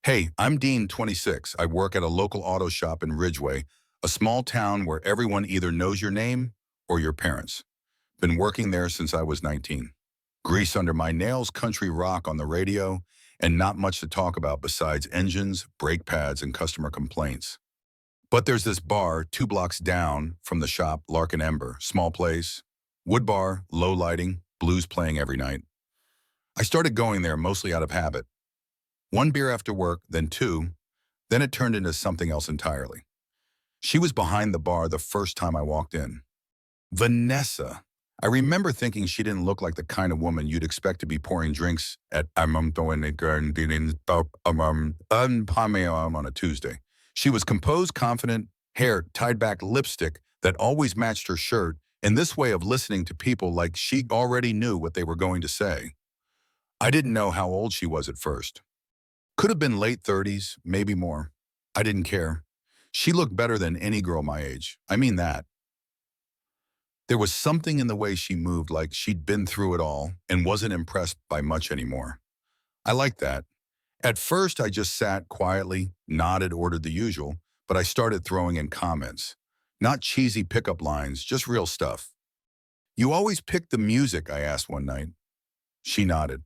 Hey, I'm Dean, 26. I work at a local auto shop in Ridgeway, a small town where everyone either knows your name or your parents. Been working there since I was 19. Grease under my nails, country rock on the radio, and not much to talk about besides engines, brake pads, and customer complaints. But there's this bar 2 blocks down from the shop, Larkin Ember, small place, wood bar, low lighting, blues playing every night. I started going there mostly out of habit. One beer after work, then two, then it turned into something else entirely. She was behind the bar the first time I walked in. Vanessa. I remember thinking she didn't look like the kind of woman you'd expect to be pouring drinks at on a Tuesday. She was composed, confident, hair tied back, lipstick that always matched her shirt, and this way of listening to people like she already knew what they were going to say. I didn't know how old she was at first. Could have been late 30s, maybe more. I didn't care. She looked better than any girl my age. I mean that. There was something in the way she moved, like she'd been through it all and wasn't impressed by much anymore. I liked that. At first, I just sat quietly, nodded, ordered the usual, but I started throwing in comments. Not cheesy pickup lines, just real stuff. "You always pick the music," I asked one night. She nodded.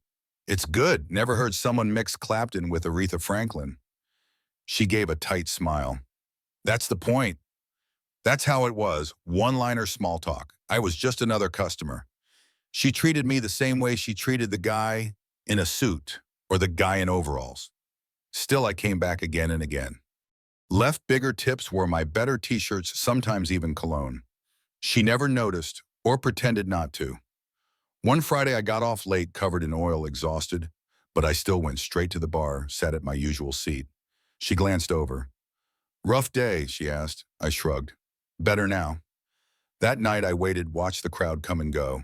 "It's good. Never heard someone mix Clapton with Aretha Franklin." She gave a tight smile. "That's the point. That's how it was. One-liner small talk. I was just another customer. She treated me the same way she treated the guy in a suit or the guy in overalls. Still, I came back again and again. Left bigger tips, wore my better t-shirts, sometimes even cologne. She never noticed or pretended not to. One Friday, I got off late, covered in oil, exhausted, but I still went straight to the bar, sat at my usual seat. She glanced over. "Rough day," she asked. I shrugged. "Better now." That night, I waited, watched the crowd come and go.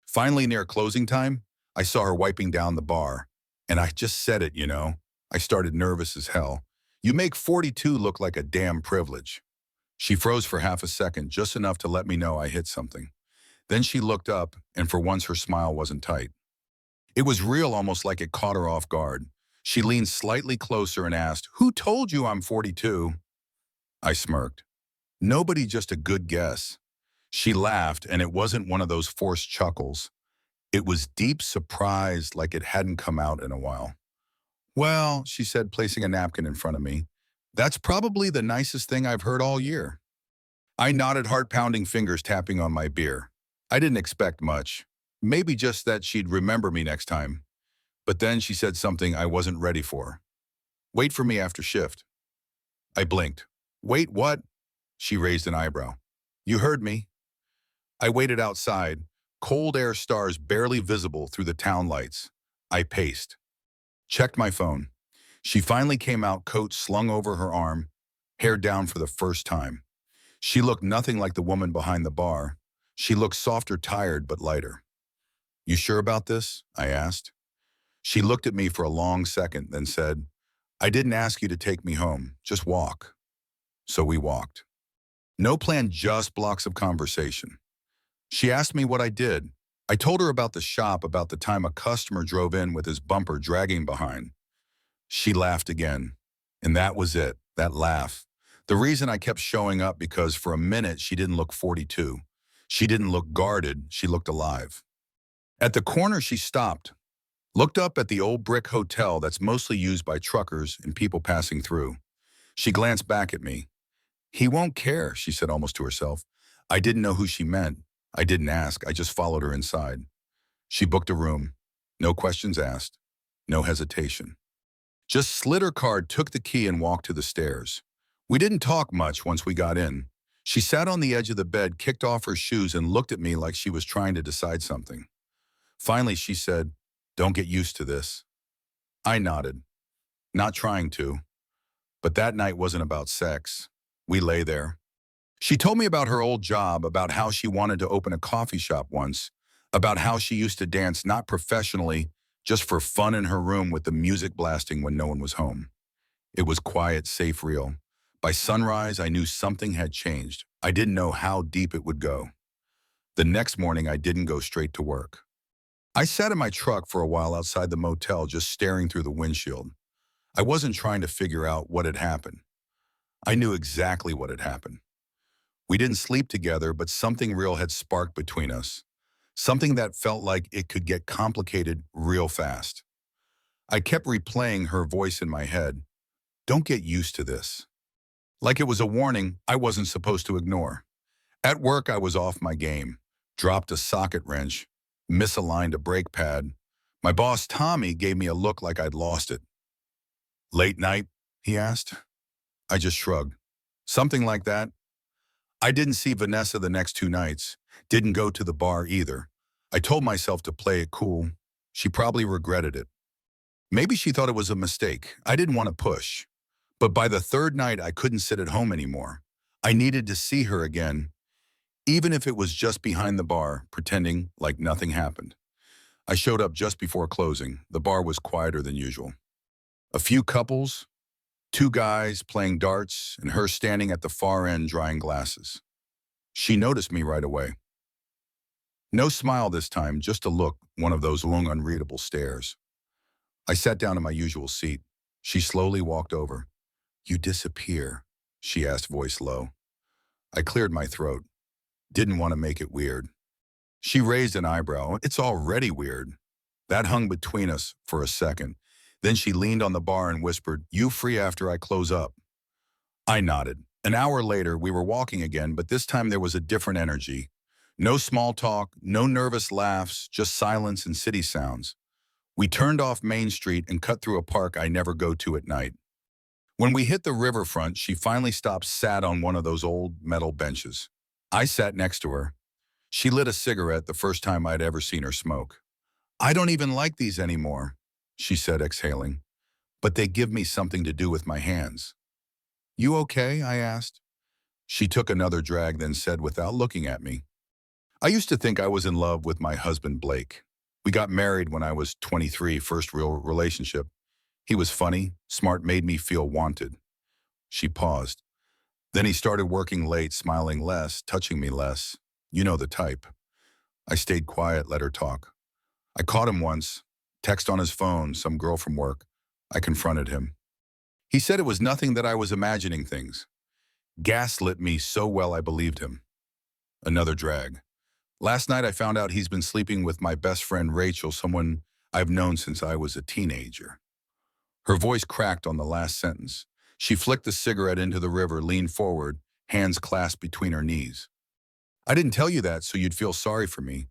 Finally, near closing time, I saw her wiping down the bar. And I just said it, you know. I started nervous as hell. "You make 42 look like a damn privilege." She froze for half a second, just enough to let me know I hit something. Then she looked up, and for once her smile wasn't tight. It was real, almost like it caught her off guard. She leaned slightly closer and asked, "Who told you I'm 42?" I smirked. "Nobody, just a good guess." She laughed, and it wasn't one of those forced chuckles. It was deep surprise, like it hadn't come out in a while. "Well," she said, placing a napkin in front of me, "that's probably the nicest thing I've heard all year." I nodded, heart-pounding fingers tapping on my beer. I didn't expect much. Maybe just that she'd remember me next time. But then she said something I wasn't ready for. "Wait for me after shift." I blinked. "Wait, what?" She raised an eyebrow. "You heard me." I waited outside, cold air, stars barely visible through the town lights. I paced. Checked my phone. She finally came out, coat slung over her arm, hair down for the first time. She looked nothing like the woman behind the bar. She looked softer, tired, but lighter. "You sure about this?" I asked. She looked at me for a long second, then said, "I didn't ask you to take me home. Just walk." So we walked. No plan, just blocks of conversation. She asked me what I did. I told her about the shop, about the time a customer drove in with his bumper dragging behind. She laughed again. And that was it, that laugh. The reason I kept showing up, because for a minute she didn't look 42. She didn't look guarded, she looked alive. At the corner she stopped, looked up at the old brick hotel that's mostly used by truckers and people passing through. She glanced back at me. "He won't care," she said almost to herself. I didn't know who she meant. I didn't ask, I just followed her inside. She booked a room. No questions asked. No hesitation. Just slid her card, took the key, and walked to the stairs. We didn't talk much once we got in. She sat on the edge of the bed, kicked off her shoes, and looked at me like she was trying to decide something. Finally, she said, "Don't get used to this." I nodded. Not trying to. But that night wasn't about sex. We lay there. She told me about her old job, about how she wanted to open a coffee shop once, about how she used to dance not professionally, just for fun in her room with the music blasting when no one was home. It was quiet, safe, real. By sunrise, I knew something had changed. I didn't know how deep it would go. The next morning, I didn't go straight to work. I sat in my truck for a while outside the motel, just staring through the windshield. I wasn't trying to figure out what had happened. I knew exactly what had happened. We didn't sleep together, but something real had sparked between us. Something that felt like it could get complicated real fast. I kept replaying her voice in my head. Don't get used to this. Like it was a warning I wasn't supposed to ignore. At work, I was off my game. Dropped a socket wrench. Misaligned a brake pad. My boss, Tommy, gave me a look like I'd lost it. Late night? He asked. I just shrugged. Something like that. I didn't see Vanessa the next 2 nights. Didn't go to the bar either. I told myself to play it cool. She probably regretted it. Maybe she thought it was a mistake. I didn't want to push. But by the third night, I couldn't sit at home anymore. I needed to see her again, even if it was just behind the bar, pretending like nothing happened. I showed up just before closing. The bar was quieter than usual. A few couples, 2 guys playing darts, and her standing at the far end drying glasses. She noticed me right away. No smile this time, just a look, one of those long, unreadable stares. I sat down in my usual seat. She slowly walked over. You disappear, she asked, voice low. I cleared my throat. Didn't want to make it weird. She raised an eyebrow. It's already weird. That hung between us for a second. Then she leaned on the bar and whispered, you free after I close up? I nodded. An hour later, we were walking again, but this time there was a different energy. No small talk, no nervous laughs, just silence and city sounds. We turned off Main Street and cut through a park I never go to at night. When we hit the riverfront, she finally stopped, sat on one of those old metal benches. I sat next to her. She lit a cigarette, the first time I'd ever seen her smoke. I don't even like these anymore, she said, exhaling. But they give me something to do with my hands. You okay? I asked. She took another drag, then said without looking at me. I used to think I was in love with my husband, Blake. We got married when I was 23, first real relationship. He was funny, smart, made me feel wanted. She paused. Then he started working late, smiling less, touching me less. You know the type. I stayed quiet, let her talk. I caught him once, text on his phone, some girl from work. I confronted him. He said it was nothing, that I was imagining things. Gaslit me so well I believed him. Another drag. Last night I found out he's been sleeping with my best friend Rachel, someone I've known since I was a teenager. Her voice cracked on the last sentence. She flicked the cigarette into the river, leaned forward, hands clasped between her knees. I didn't tell you that so you'd feel sorry for me.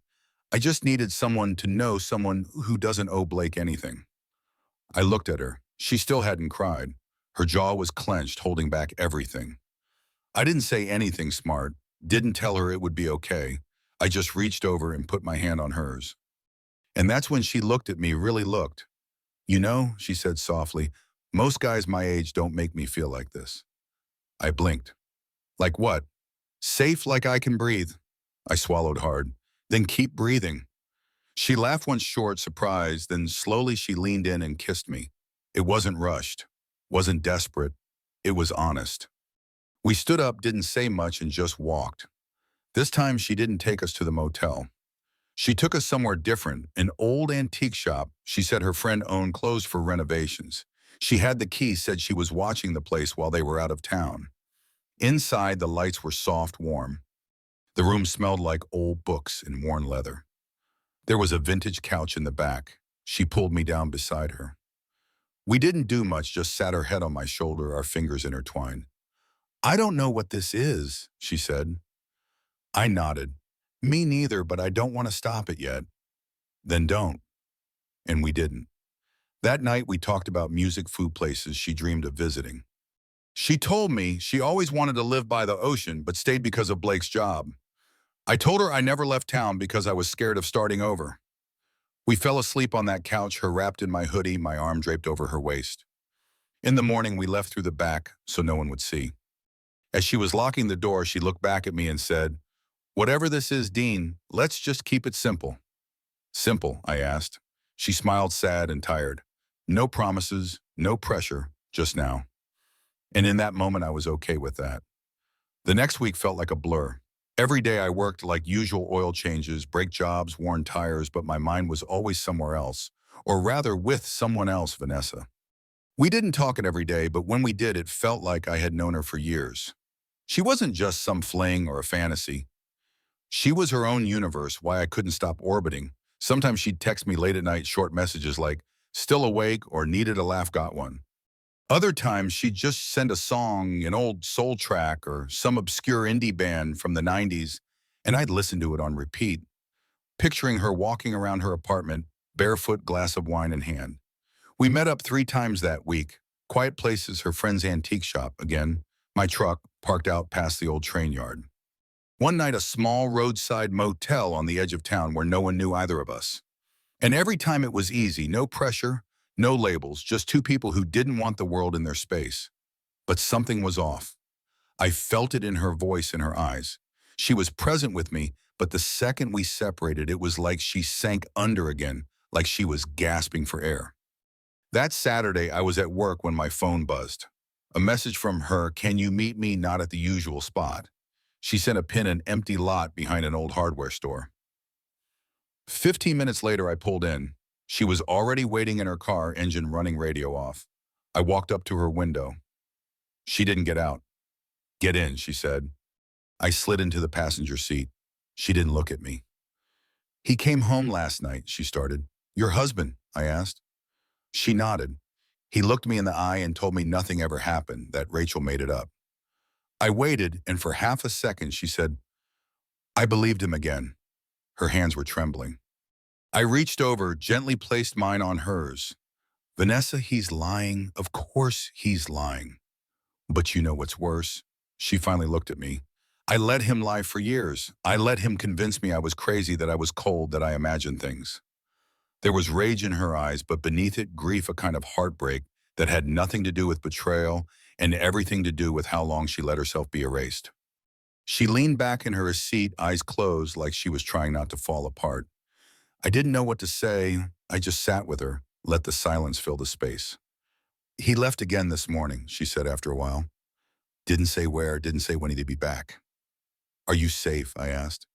I just needed someone to know, someone who doesn't owe Blake anything. I looked at her. She still hadn't cried. Her jaw was clenched, holding back everything. I didn't say anything smart, didn't tell her it would be okay. I just reached over and put my hand on hers. And that's when she looked at me, really looked. You know, she said softly, most guys my age don't make me feel like this. I blinked. Like what? Safe, like I can breathe. I swallowed hard. Then keep breathing. She laughed once short, surprised, then slowly she leaned in and kissed me. It wasn't rushed, wasn't desperate. It was honest. We stood up, didn't say much, and just walked. This time she didn't take us to the motel. She took us somewhere different, an old antique shop. She said her friend owned, closed for renovations. She had the key, said she was watching the place while they were out of town. Inside, the lights were soft, warm. The room smelled like old books and worn leather. There was a vintage couch in the back. She pulled me down beside her. We didn't do much, just sat her head on my shoulder, our fingers intertwined. I don't know what this is, she said. I nodded. Me neither, but I don't want to stop it yet. Then don't. And we didn't. That night we talked about music, food, places she dreamed of visiting. She told me she always wanted to live by the ocean, but stayed because of Blake's job. I told her I never left town because I was scared of starting over. We fell asleep on that couch, her wrapped in my hoodie, my arm draped over her waist. In the morning, we left through the back so no one would see. As she was locking the door, she looked back at me and said, whatever this is, Dean, let's just keep it simple. Simple, I asked. She smiled, sad and tired. No promises, no pressure, just now. And in that moment, I was okay with that. The next week felt like a blur. Every day I worked like usual, oil changes, brake jobs, worn tires, but my mind was always somewhere else, or rather with someone else, Vanessa. We didn't talk it every day, but when we did, it felt like I had known her for years. She wasn't just some fling or a fantasy. She was her own universe, why I couldn't stop orbiting. Sometimes she'd text me late at night short messages like, still awake or needed a laugh, got one. Other times she'd just send a song, an old soul track or some obscure indie band from the 90s, and I'd listen to it on repeat, picturing her walking around her apartment, barefoot, glass of wine in hand. We met up 3 times that week. Quiet places, her friend's antique shop, again, my truck parked out past the old train yard. One night, a small roadside motel on the edge of town where no one knew either of us. And every time it was easy, no pressure, no labels, just two people who didn't want the world in their space. But something was off. I felt it in her voice and her eyes. She was present with me, but the second we separated, it was like she sank under again, like she was gasping for air. That Saturday, I was at work when my phone buzzed. A message from her, can you meet me not at the usual spot? She sent a pin in an empty lot behind an old hardware store. 15 minutes later, I pulled in. She was already waiting in her car, engine running, radio off. I walked up to her window. She didn't get out. Get in, she said. I slid into the passenger seat. She didn't look at me. He came home last night, she started. Your husband, I asked. She nodded. He looked me in the eye and told me nothing ever happened, that Rachel made it up. I waited, and for half a second, she said, I believed him again. Her hands were trembling. I reached over, gently placed mine on hers. Vanessa, he's lying. Of course he's lying. But you know what's worse? She finally looked at me. I let him lie for years. I let him convince me I was crazy, that I was cold, that I imagined things. There was rage in her eyes, but beneath it, grief, a kind of heartbreak that had nothing to do with betrayal and everything to do with how long she let herself be erased. She leaned back in her seat, eyes closed, like she was trying not to fall apart. I didn't know what to say. I just sat with her, let the silence fill the space. He left again this morning, she said after a while. Didn't say where, didn't say when he'd be back. Are you safe? I asked.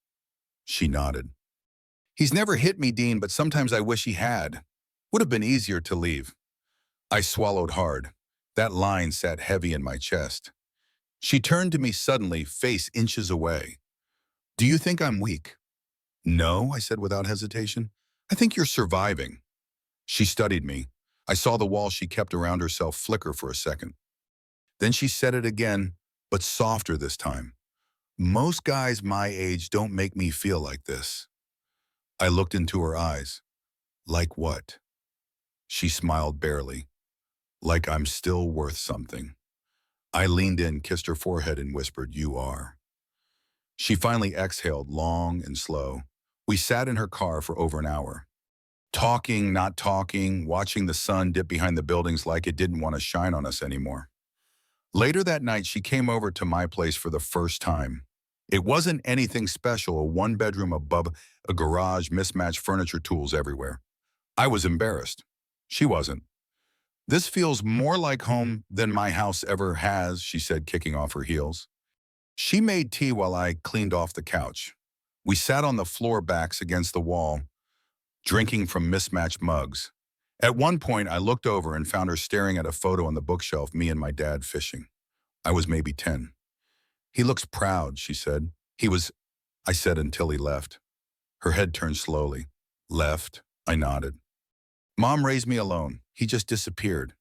She nodded. He's never hit me, Dean, but sometimes I wish he had. Would have been easier to leave. I swallowed hard. That line sat heavy in my chest. She turned to me suddenly, face inches away. Do you think I'm weak? No, I said without hesitation. I think you're surviving. She studied me. I saw the wall she kept around herself flicker for a second. Then she said it again, but softer this time. Most guys my age don't make me feel like this. I looked into her eyes. Like what? She smiled barely. Like I'm still worth something. I leaned in, kissed her forehead, and whispered, you are. She finally exhaled, long and slow. We sat in her car for over an hour. Talking, not talking, watching the sun dip behind the buildings like it didn't want to shine on us anymore. Later that night, she came over to my place for the first time. It wasn't anything special, a one-bedroom above a garage, mismatched furniture, tools everywhere. I was embarrassed. She wasn't. This feels more like home than my house ever has, she said, kicking off her heels. She made tea while I cleaned off the couch. We sat on the floor, backs against the wall, drinking from mismatched mugs. At one point, I looked over and found her staring at a photo on the bookshelf, me and my dad fishing. I was maybe 10. He looks proud, she said. He was, I said, until he left. Her head turned slowly. Left, I nodded. Mom raised me alone. He just disappeared.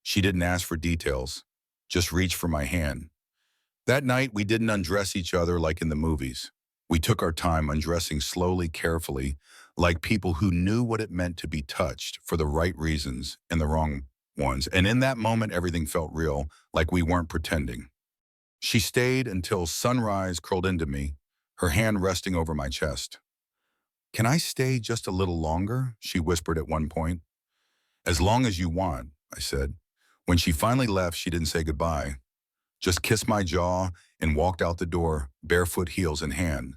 She didn't ask for details, just reached for my hand. That night, we didn't undress each other like in the movies. We took our time, undressing slowly, carefully, like people who knew what it meant to be touched for the right reasons and the wrong ones. And in that moment, everything felt real, like we weren't pretending. She stayed until sunrise, curled into me, her hand resting over my chest. Can I stay just a little longer? She whispered at one point. As long as you want, I said. When she finally left, she didn't say goodbye, just kissed my jaw and walked out the door, barefoot, heels in hand.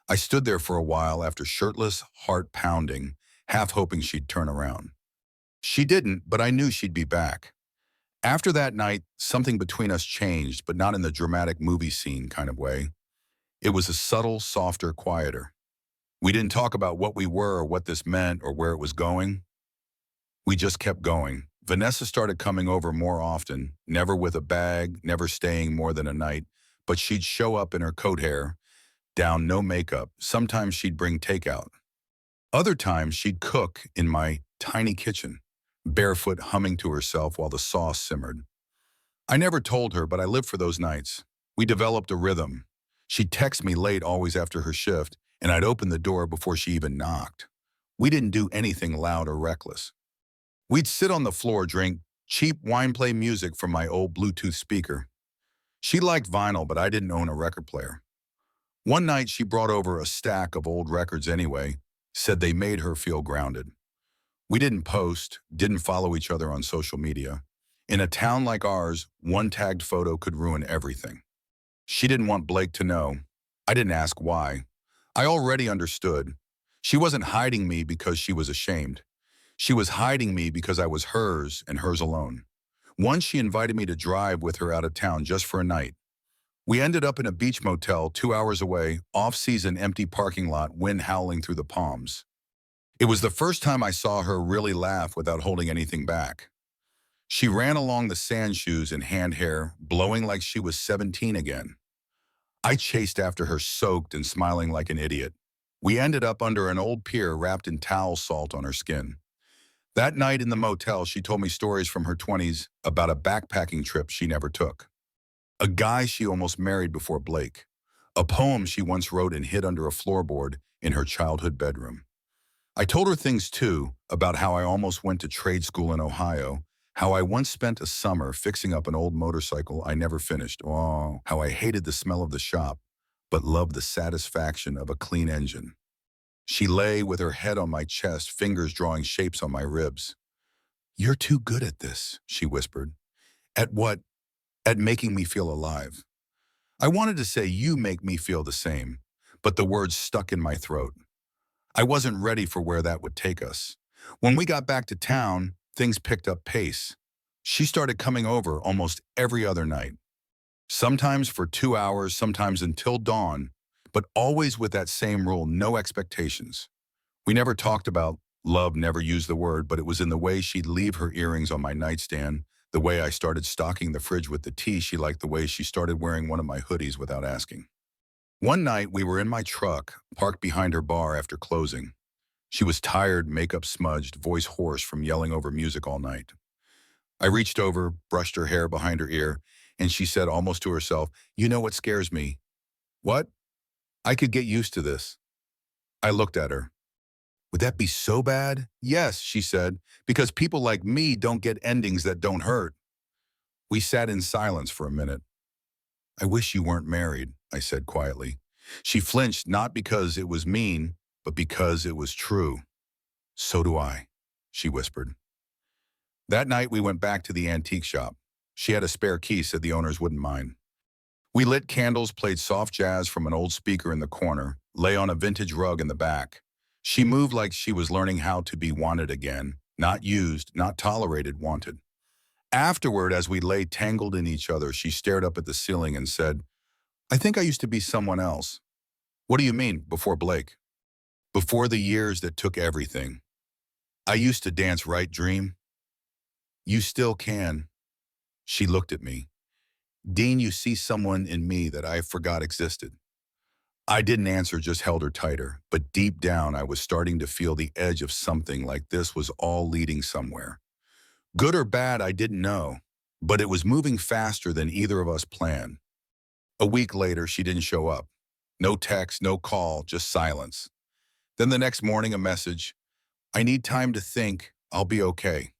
I stood there for a while after shirtless, heart pounding, half hoping she'd turn around. She didn't, but I knew she'd be back. After that night, something between us changed, but not in the dramatic movie scene kind of way. It was a subtle, softer, quieter. We didn't talk about what we were or what this meant or where it was going. We just kept going, Vanessa started coming over more often, never with a bag, never staying more than a night, but she'd show up in her coat hair, down no makeup. Sometimes she'd bring takeout. Other times she'd cook in my tiny kitchen, barefoot humming to herself while the sauce simmered. I never told her, but I lived for those nights. We developed a rhythm. She'd text me late always after her shift, and I'd open the door before she even knocked. We didn't do anything loud or reckless. We'd sit on the floor, drink cheap wine, play music from my old Bluetooth speaker. She liked vinyl, but I didn't own a record player. One night she brought over a stack of old records anyway, said they made her feel grounded. We didn't post, didn't follow each other on social media. In a town like ours, one tagged photo could ruin everything. She didn't want Blake to know. I didn't ask why. I already understood. She wasn't hiding me because she was ashamed. She was hiding me because I was hers and hers alone. Once she invited me to drive with her out of town just for a night. We ended up in a beach motel 2 hours away, off-season empty parking lot, wind howling through the palms. It was the first time I saw her really laugh without holding anything back. She ran along the sand shoes and hand hair, blowing like she was 17 again. I chased after her, soaked and smiling like an idiot. We ended up under an old pier wrapped in towel salt on her skin. That night in the motel, she told me stories from her 20s about a backpacking trip she never took. A guy she almost married before Blake. A poem she once wrote and hid under a floorboard in her childhood bedroom. I told her things too, about how I almost went to trade school in Ohio, how I once spent a summer fixing up an old motorcycle I never finished. Oh, how I hated the smell of the shop, but loved the satisfaction of a clean engine. She lay with her head on my chest, fingers drawing shapes on my ribs. "You're too good at this," she whispered. "At what?" "At making me feel alive." I wanted to say, "You make me feel the same," but the words stuck in my throat. I wasn't ready for where that would take us. When we got back to town, things picked up pace. She started coming over almost every other night. Sometimes for 2 hours, sometimes until dawn, but always with that same rule: no expectations. We never talked about love, never used the word, but it was in the way she'd leave her earrings on my nightstand, the way I started stocking the fridge with the tea she liked, the way she started wearing one of my hoodies without asking. One night, we were in my truck, parked behind her bar after closing. She was tired, makeup smudged, voice hoarse from yelling over music all night. I reached over, brushed her hair behind her ear, and she said almost to herself, "You know what scares me?" "What?" "I could get used to this." I looked at her. "Would that be so bad?" "Yes," she said, "because people like me don't get endings that don't hurt." We sat in silence for a minute. "I wish you weren't married," I said quietly. She flinched, not because it was mean, but because it was true. "So do I," she whispered. That night we went back to the antique shop. She had a spare key, said the owners wouldn't mind. We lit candles, played soft jazz from an old speaker in the corner, lay on a vintage rug in the back. She moved like she was learning how to be wanted again, not used, not tolerated, wanted. Afterward, as we lay tangled in each other, she stared up at the ceiling and said, "I think I used to be someone else." "What do you mean, before Blake?" "Before the years that took everything. I used to dance, right, dream?" "You still can." She looked at me. "Dean, you see someone in me that I forgot existed." I didn't answer, just held her tighter, but deep down I was starting to feel the edge of something, like this was all leading somewhere. Good or bad, I didn't know, but it was moving faster than either of us planned. A week later, she didn't show up. No text, no call, just silence. Then the next morning, a message: "I need time to think, I'll be okay."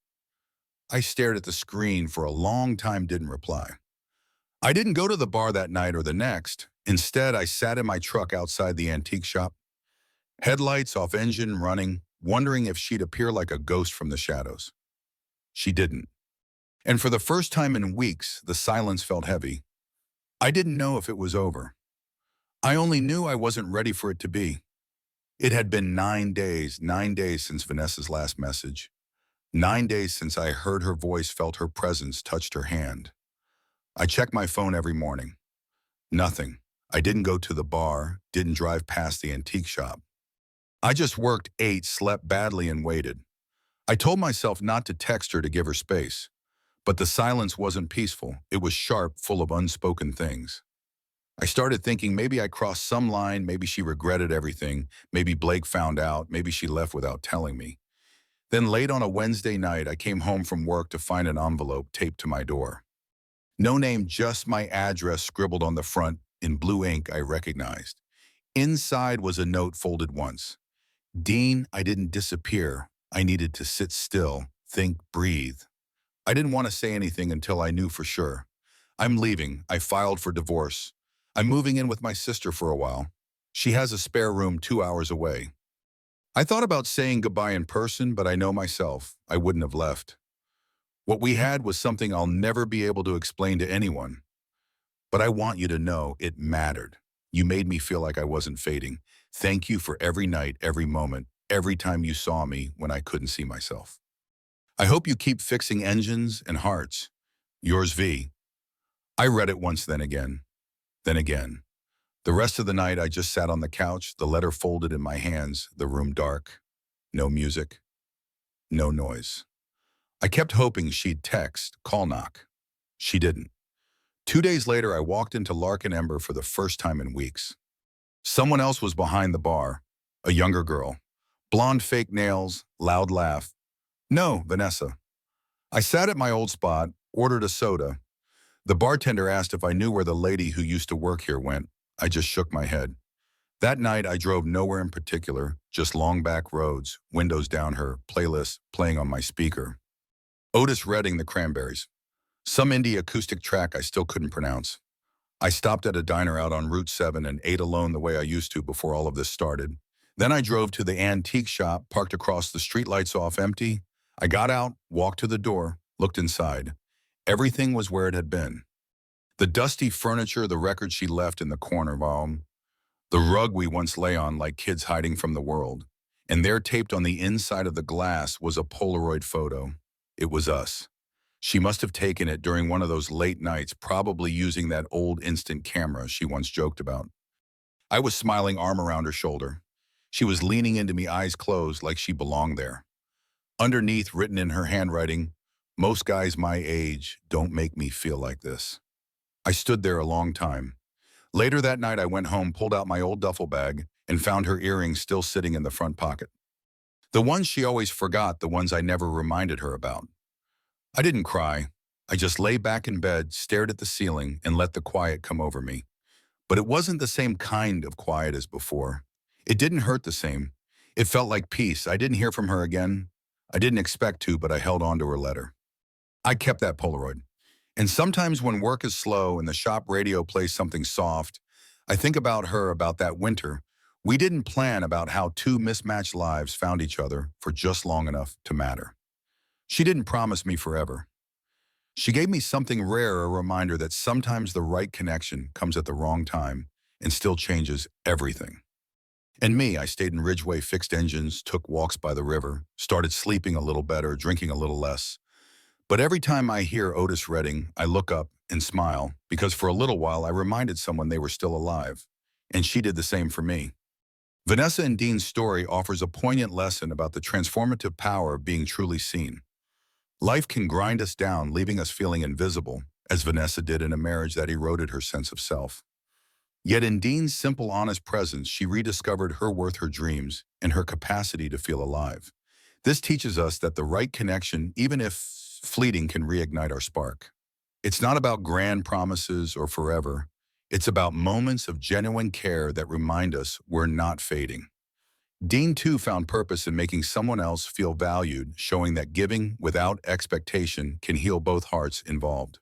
I stared at the screen for a long time, didn't reply. I didn't go to the bar that night or the next. Instead, I sat in my truck outside the antique shop, headlights off, engine running, wondering if she'd appear like a ghost from the shadows. She didn't. And for the first time in weeks, the silence felt heavy. I didn't know if it was over. I only knew I wasn't ready for it to be. It had been 9 days since Vanessa's last message. 9 days since I heard her voice, felt her presence, touched her hand. I checked my phone every morning. Nothing. I didn't go to the bar, didn't drive past the antique shop. I just worked, ate, slept badly, and waited. I told myself not to text her to give her space, but the silence wasn't peaceful. It was sharp, full of unspoken things. I started thinking maybe I crossed some line, maybe she regretted everything, maybe Blake found out, maybe she left without telling me. Then late on a Wednesday night, I came home from work to find an envelope taped to my door. No name, just my address scribbled on the front in blue ink I recognized. Inside was a note folded once. Dean, I didn't disappear. I needed to sit still, think, breathe. I didn't want to say anything until I knew for sure. I'm leaving. I filed for divorce. I'm moving in with my sister for a while. She has a spare room 2 hours away. I thought about saying goodbye in person, but I know myself. I wouldn't have left. What we had was something I'll never be able to explain to anyone. But I want you to know it mattered. You made me feel like I wasn't fading. Thank you for every night, every moment, every time you saw me when I couldn't see myself. I hope you keep fixing engines and hearts. Yours V. I read it once, then again, then again. The rest of the night I just sat on the couch, the letter folded in my hands, the room dark. No music, no noise. I kept hoping she'd text, call knock. She didn't. 2 days later, I walked into Larkin Ember for the first time in weeks. Someone else was behind the bar, a younger girl. Blonde fake nails, loud laugh. No, Vanessa. I sat at my old spot, ordered a soda. The bartender asked if I knew where the lady who used to work here went. I just shook my head. That night, I drove nowhere in particular, just long back roads, windows down, her playlist playing on my speaker. Otis Redding, The Cranberries. Some indie acoustic track I still couldn't pronounce. I stopped at a diner out on Route 7 and ate alone the way I used to before all of this started. Then I drove to the antique shop, parked across the street, lights off, empty. I got out, walked to the door, looked inside. Everything was where it had been. The dusty furniture, the record she left in the corner, the rug we once lay on like kids hiding from the world. And there, taped on the inside of the glass, was a Polaroid photo. It was us. She must have taken it during one of those late nights, probably using that old instant camera she once joked about. I was smiling, arm around her shoulder. She was leaning into me, eyes closed, like she belonged there. Underneath, written in her handwriting, "Most guys my age don't make me feel like this." I stood there a long time. Later that night, I went home, pulled out my old duffel bag, and found her earrings still sitting in the front pocket. The ones she always forgot, the ones I never reminded her about. I didn't cry. I just lay back in bed, stared at the ceiling, and let the quiet come over me. But it wasn't the same kind of quiet as before. It didn't hurt the same. It felt like peace. I didn't hear from her again. I didn't expect to, but I held on to her letter. I kept that Polaroid. And sometimes when work is slow and the shop radio plays something soft, I think about her, about that winter. We didn't plan, about how two mismatched lives found each other for just long enough to matter. She didn't promise me forever. She gave me something rare, a reminder that sometimes the right connection comes at the wrong time and still changes everything. And me, I stayed in Ridgeway, fixed engines, took walks by the river, started sleeping a little better, drinking a little less. But every time I hear Otis Redding, I look up and smile, because for a little while I reminded someone they were still alive. And she did the same for me. Vanessa and Dean's story offers a poignant lesson about the transformative power of being truly seen. Life can grind us down, leaving us feeling invisible, as Vanessa did in a marriage that eroded her sense of self. Yet in Dean's simple, honest presence, she rediscovered her worth, her dreams, and her capacity to feel alive. This teaches us that the right connection, even if fleeting, can reignite our spark. It's not about grand promises or forever. It's about moments of genuine care that remind us we're not fading. Dean, too, found purpose in making someone else feel valued, showing that giving without expectation can heal both hearts involved.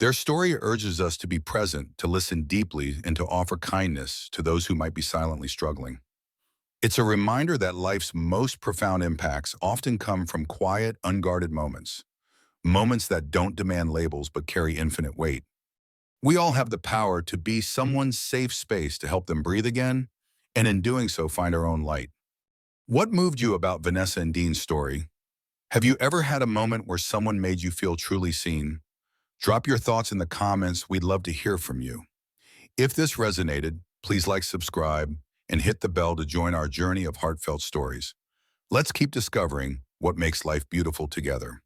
Their story urges us to be present, to listen deeply, and to offer kindness to those who might be silently struggling. It's a reminder that life's most profound impacts often come from quiet, unguarded moments. Moments that don't demand labels but carry infinite weight. We all have the power to be someone's safe space to help them breathe again, and in doing so, find our own light. What moved you about Vanessa and Dean's story? Have you ever had a moment where someone made you feel truly seen? Drop your thoughts in the comments. We'd love to hear from you. If this resonated, please like, subscribe, and hit the bell to join our journey of heartfelt stories. Let's keep discovering what makes life beautiful together.